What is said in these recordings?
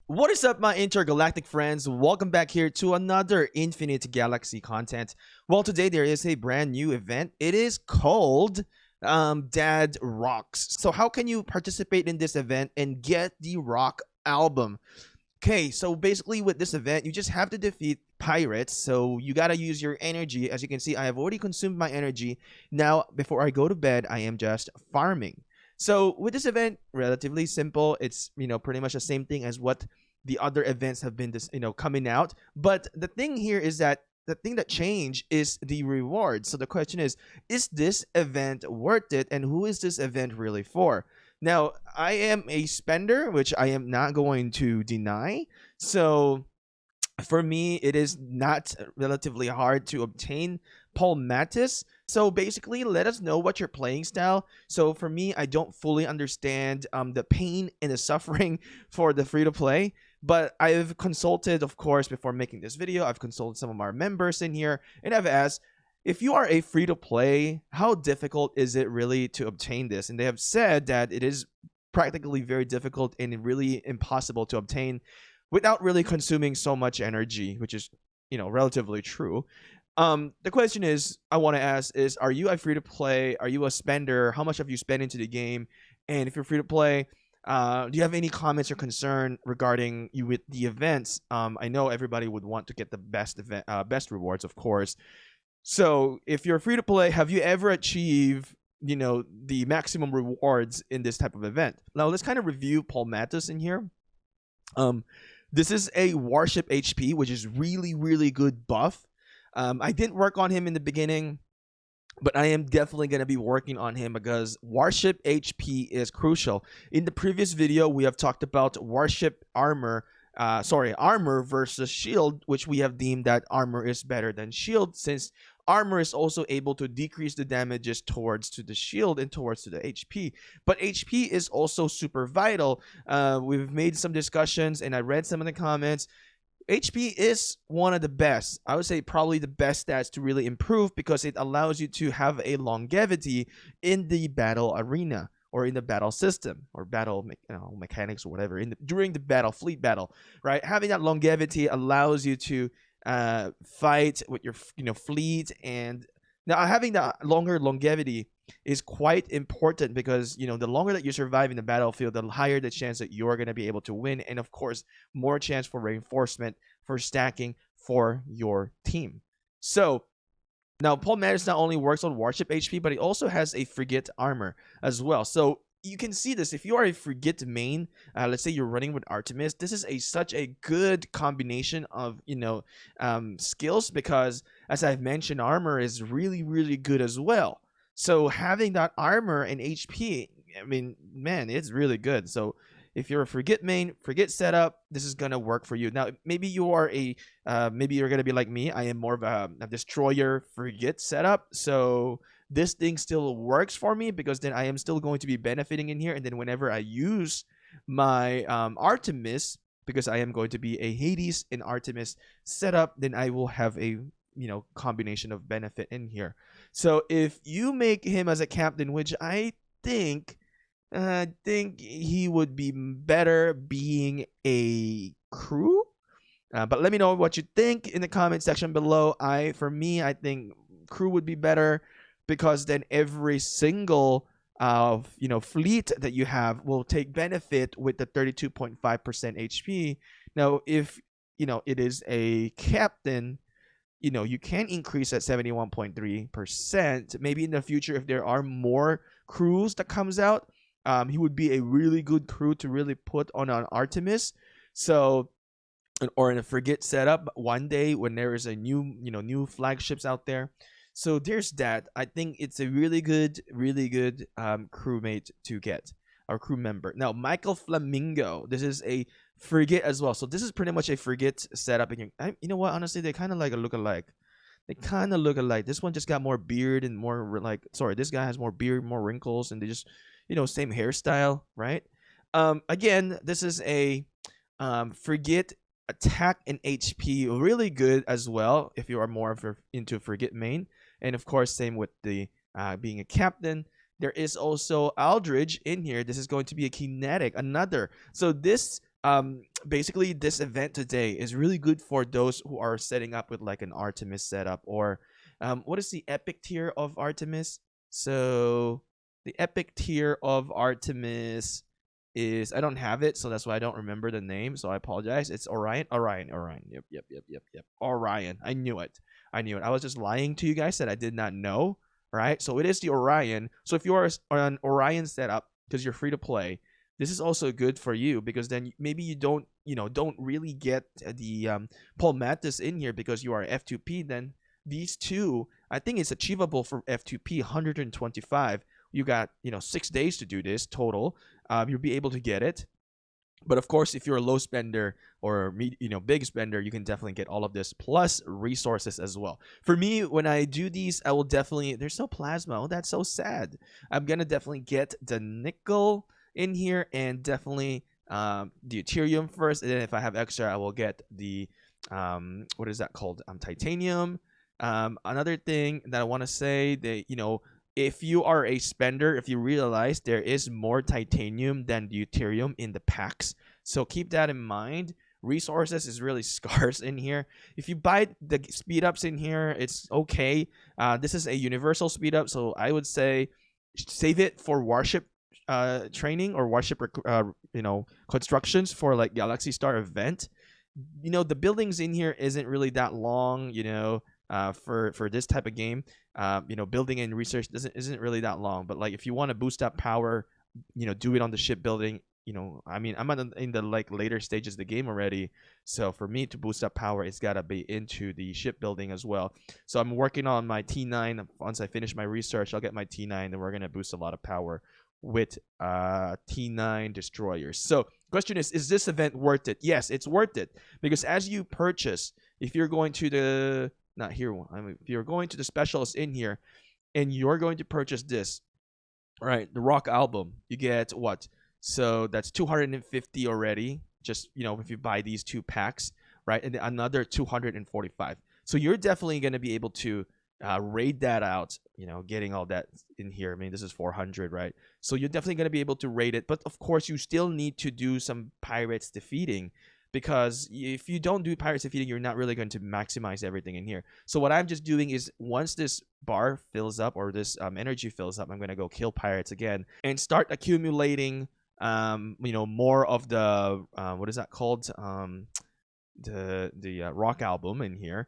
What is up, my intergalactic friends? Welcome back here to another Infinite Galaxy content. Well, today there is a brand new event. It is called Dad Rocks. So, how can you participate in this event and get the Rock album? Okay, so basically with this event, you just have to defeat pirates. So you gotta use your energy. As you can see, I have already consumed my energy. Now, before I go to bed, I am just farming. So with this event, relatively simple. It's pretty much the same thing as what the other events have been coming out. But the thing here is that the thing that changed is the reward. So the question is this event worth it, and who is this event really for? Now, I am a spender, which I am not going to deny. So, for me, it is not relatively hard to obtain Paul Mattis. So, basically, let us know what your playing style. So, for me, I don't fully understand the pain and the suffering for the free to play. But I've consulted, of course, before making this video, I've consulted some of our members in here, and I've asked, if you are a free to play, how difficult is it really to obtain this? And they have said that it is practically very difficult and really impossible to obtain without really consuming so much energy, which is, relatively true. The question is, I want to ask is, are you a free to play? Are you a spender? How much have you spent into the game? And if you're free to play, do you have any comments or concern regarding you with the events? I know everybody would want to get the best event, best rewards, of course. So, if you're free to play, have you ever achieved, the maximum rewards in this type of event? Now, let's kind of review Paul Mattis in here. This is a Warship HP, which is really, really good buff. I didn't work on him in the beginning, but I am definitely going to be working on him because Warship HP is crucial. In the previous video, we have talked about Warship armor. Armor versus shield, which we have deemed that armor is better than shield, since armor is also able to decrease the damages towards to the shield and towards to the HP. But HP is also super vital. We've made some discussions and I read some of the comments. HP is one of the best. I would say probably the best stats to really improve because it allows you to have a longevity in the battle arena, or in the battle system, or battle mechanics, or whatever, during the battle, fleet battle, right? Having that longevity allows you to fight with your fleet. And now having that longer longevity is quite important because the longer that you survive in the battlefield, the higher the chance that you're going to be able to win, and of course more chance for reinforcement, for stacking for your team. So now, Paul Mattis not only works on Warship HP, but he also has a Frigate armor as well. So you can see this. If you are a Frigate main, let's say you're running with Artemis, this is such a good combination of skills because, as I've mentioned, armor is really, really good as well. So having that armor and HP, I mean, man, it's really good. So if you're a Frigate main, Frigate setup, this is gonna work for you. Now, maybe you are maybe you're gonna be like me. I am more of a destroyer Frigate setup. So this thing still works for me because then I am still going to be benefiting in here. And then whenever I use my Artemis, because I am going to be a Hades and Artemis setup, then I will have a combination of benefit in here. So if you make him as a captain, which I think he would be better being a crew. But let me know what you think in the comment section below. For me, I think crew would be better because then every single fleet that you have will take benefit with the 32.5% HP. Now, if it is a captain, you can increase at 71.3%. Maybe in the future, if there are more crews that comes out, he would be a really good crew to really put on an Artemis, or in a Frigate setup one day when there is a new flagships out there. So there's that. I think it's a really good crewmate to get, or crew member. Now, Michael Flamingo, this is a Frigate as well. So this is pretty much a Frigate setup. And you know what? Honestly, they kind of look alike. They kind of look alike. This one just got more beard and more this guy has more beard, more wrinkles, and they just same hairstyle, right? Again, this is a Frigate attack and HP, really good as well if you are more into Frigate main. And of course, same with the being a captain. There is also Aldridge in here. This is going to be a kinetic, another. So this Basically, this event today is really good for those who are setting up with like an Artemis setup, or what is the epic tier of Artemis? So the epic tier of Artemis is, I don't have it, so that's why I don't remember the name. So I apologize. It's Orion. Orion. Orion. Yep. Yep. Yep. Yep. Yep. Orion. I knew it. I knew it. I was just lying to you guys that I did not know. Right. So it is the Orion. So if you are on Orion setup, because you're free to play, this is also good for you, because then maybe you don't really get the Paul Mattis in here because you are F2P. Then these two, I think it's achievable for F2P 125. You got 6 days to do this total. You'll be able to get it. But of course, if you're a low spender or big spender, you can definitely get all of this plus resources as well. For me, when I do these, I will definitely, there's no plasma. Oh, that's so sad. I'm gonna definitely get the nickel in here, and definitely the Ethereum first, and then if I have extra, I will get the what is that called? Titanium. Another thing that I want to say, that if you are a spender, if you realize there is more titanium than deuterium in the packs, so keep that in mind. Resources is really scarce in here. If you buy the speed ups in here, it's okay. This is a universal speed up, so I would say save it for warship training or warship constructions for like Galaxy Star event. The buildings in here isn't really that long, for this type of game. Building and research isn't really that long, but like if you want to boost up power, do it on the shipbuilding. I mean, I'm in the like later stages of the game already, so for me to boost up power, it's gotta be into the shipbuilding as well. So I'm working on my T9. Once I finish my research, I'll get my T9, and we're gonna boost a lot of power with T9 destroyers. So question is this event worth it? Yes, it's worth it, because as you purchase, if you're going to the not here one, I mean, if you're going to the specials in here and you're going to purchase this, right, the rock album, you get what? So that's 250 already, just if you buy these two packs, right, and then another 245. So you're definitely going to be able to raid that out, getting all that in here. I mean, this is 400, right? So you're definitely going to be able to raid it, but of course you still need to do some pirates defeating, because if you don't do pirates defeating, you're not really going to maximize everything in here. So what I'm just doing is, once this bar fills up, or this energy fills up, I'm going to go kill pirates again and start accumulating more of the what is that called, the rock album in here.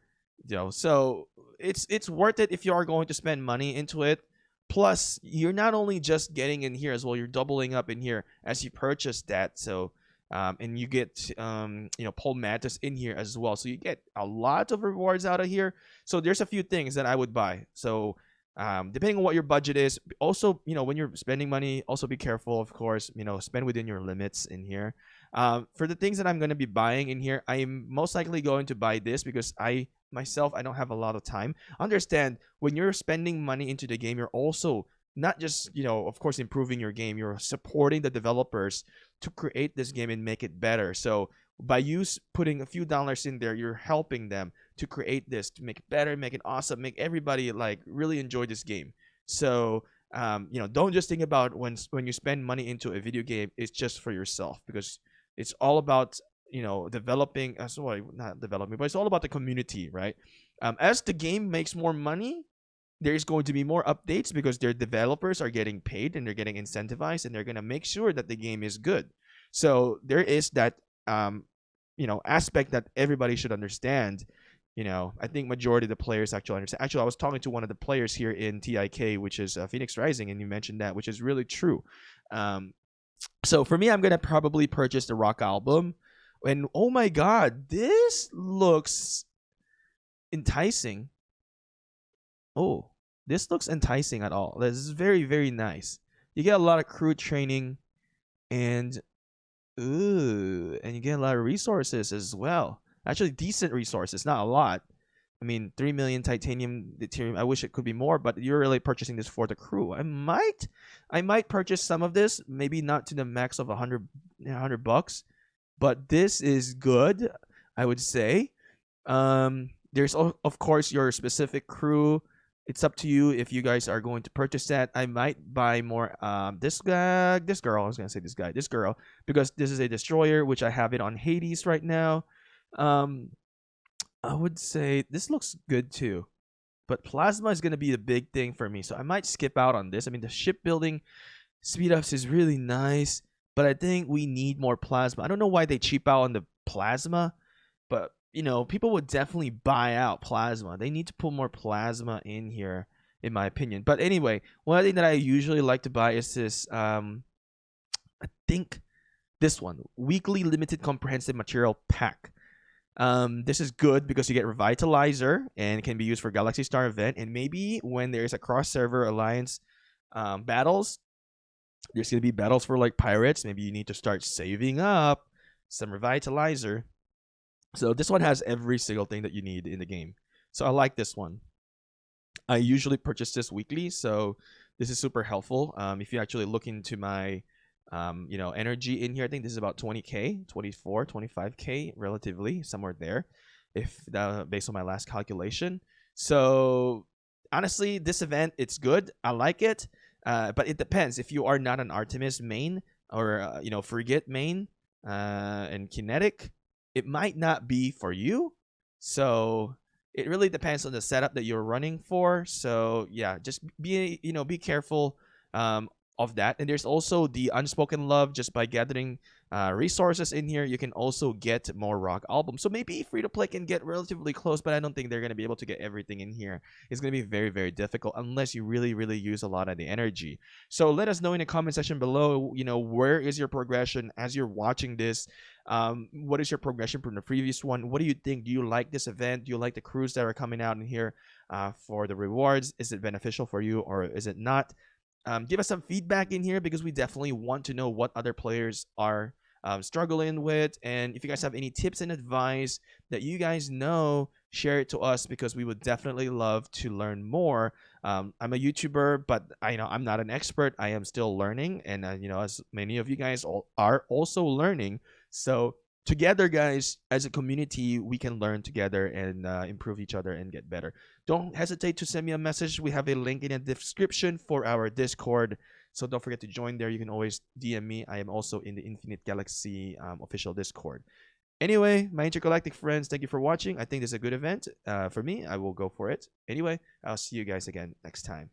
So it's worth it if you are going to spend money into it. Plus, you're not only just getting in here as well, you're doubling up in here as you purchase that. So and you get Paul Mattis in here as well, so you get a lot of rewards out of here. So there's a few things that I would buy. So depending on what your budget is, also when you're spending money, also be careful, of course, spend within your limits in here. For the things that I'm going to be buying in here, I am most likely going to buy this because I don't have a lot of time. Understand, when you're spending money into the game, you're also not just of course improving your game, you're supporting the developers to create this game and make it better. So by you putting a few dollars in there, you're helping them to create this, to make it better, make it awesome, make everybody like really enjoy this game. So don't just think about when you spend money into a video game, it's just for yourself, because it's all about developing, sorry, not developing, but it's all about the community, right? As the game makes more money, there's going to be more updates, because their developers are getting paid and they're getting incentivized, and they're going to make sure that the game is good. So there is that aspect that everybody should understand. I think majority of the players actually understand. Actually, I was talking to one of the players here in TIK, which is Phoenix Rising, and you mentioned that, which is really true. So for me, I'm gonna probably purchase the rock album, and oh my god, this looks enticing. Oh, this looks enticing at all. This is very, very nice. You get a lot of crew training, and and you get a lot of resources as well. Actually, decent resources, not a lot. I mean, 3 million titanium, deuterium. I wish it could be more, but you're really purchasing this for the crew. I might purchase some of this, maybe not to the max of 100 bucks, but this is good, I would say. There's of course your specific crew It's up to you if you guys are going to purchase that. I might buy more. This guy, this girl. I was gonna say this guy, this girl, because this is a destroyer, which I have it on Hades right now. Um, I would say this looks good too, but plasma is gonna be a big thing for me, so I might skip out on this. I mean, the shipbuilding speed ups is really nice, but I think we need more plasma. I don't know why they cheap out on the plasma, but people would definitely buy out plasma. They need to put more plasma in here, in my opinion. But anyway, one thing that I usually like to buy is this. I think this one, weekly limited comprehensive material pack. This is good because you get Revitalizer and it can be used for Galaxy Star event. And maybe when there's a cross server alliance battles, there's gonna be battles for like pirates. Maybe you need to start saving up some Revitalizer. So this one has every single thing that you need in the game. So I like this one. I usually purchase this weekly, so this is super helpful. If you actually look into my energy in here, I think this is about 20k, 24, 25k, relatively somewhere there, if based on my last calculation. So honestly, this event, it's good. I like it, but it depends. If you are not an Artemis main or frigate main and kinetic, it might not be for you. So it really depends on the setup that you're running for. So yeah, just be careful of that. And there's also the Unspoken Love. Just by gathering resources in here, you can also get more rock albums. So maybe free to play can get relatively close, but I don't think they're going to be able to get everything in here. It's going to be very, very difficult unless you really, really use a lot of the energy. So let us know in the comment section below, where is your progression as you're watching this? What is your progression from the previous one? What do you think? Do you like this event? Do you like the crews that are coming out in here for the rewards? Is it beneficial for you or is it not? Give us some feedback in here because we definitely want to know what other players are struggling with. And if you guys have any tips and advice that you guys know, share it to us because we would definitely love to learn more. I'm a YouTuber, but I'm not an expert. I am still learning, and as many of you guys are also learning. So together, guys, as a community, we can learn together and improve each other and get better. Don't hesitate to send me a message. We have a link in the description for our Discord. So don't forget to join there. You can always DM me. I am also in the Infinite Galaxy official Discord. Anyway, my intergalactic friends, thank you for watching. I think this is a good event. For me, I will go for it. Anyway, I'll see you guys again next time.